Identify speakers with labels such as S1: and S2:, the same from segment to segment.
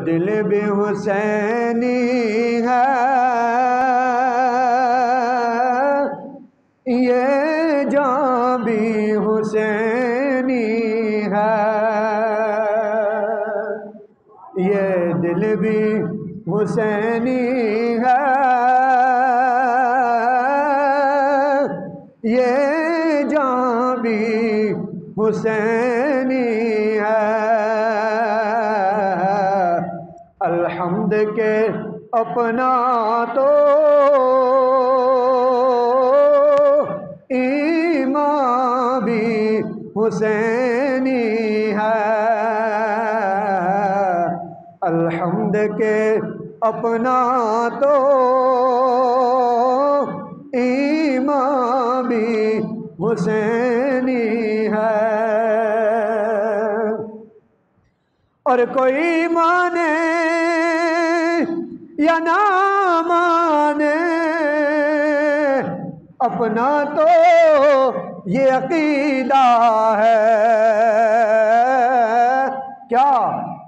S1: دل بھی حسینی ہے، یہ جان بھی حسینی ہے، یہ دل بھی حسینی ہے، یہ جان بھی حسینی ہے۔ الحمد کے اپنا تو ایمان بھی حسینی ہے، الحمد کے اپنا تو ایمان بھی حسینی ہے۔ اور کوئی مانے یا نہ مانے، اپنا تو یہ عقیدہ ہے، کیا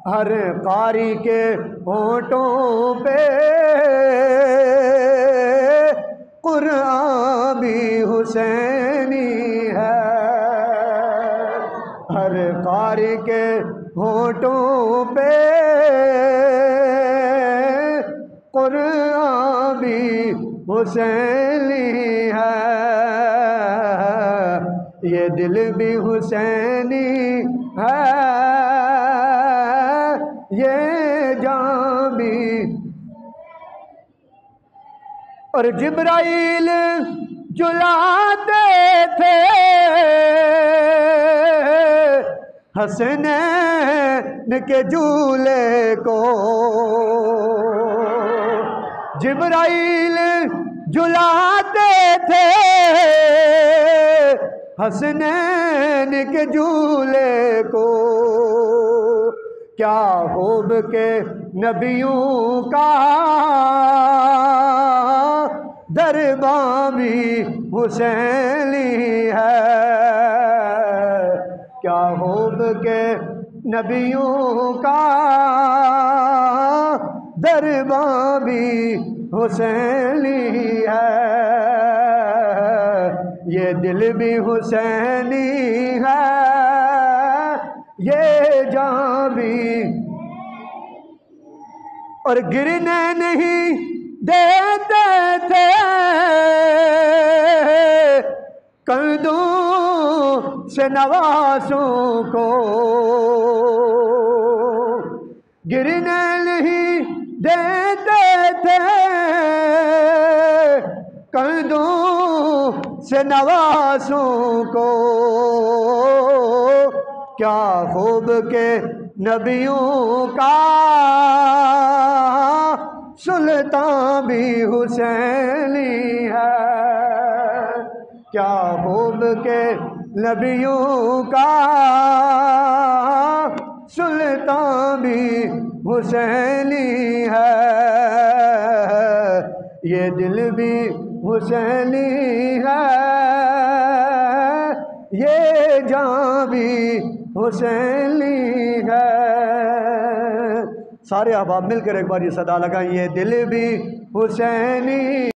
S1: ہر قاری کے ہونٹوں پہ قرآن بھی حسینی ہے، ہر قاری کے ہونٹوں پہ قرآن بھی حسینی ہے، یہ دل بھی حسینی ہے، یہ جان بھی۔ اور جبرائیل جلاتے تھے حسنین کے جھولے کو، جبرائیل جلاتے تھے حسنین کے جھولے کو، کیا خوب کے نبیوں کا دربار بھی حسینی ہے، کیا خوب کے نبیوں کا دربار بھی حسینی ہے، یہ دل بھی حسینی ہے، یہ جان بھی۔ اور گرنے نہیں دیتے تھے کندوں سے نوازوں کو، گرنے نہیں دیتے تھے کندوں سے نوازوں کو، کیا خوب کے نبیوں کا سلطان بھی حسینی ہے، کیا خوب کے نبیوں کا سلطان بھی حسینی ہے، یہ دل بھی حسینی ہے، یہ جان بھی حسینی ہے۔ سارے احباب مل کر ایک بار یہ صدا لگائیں، یہ دل بھی حسینی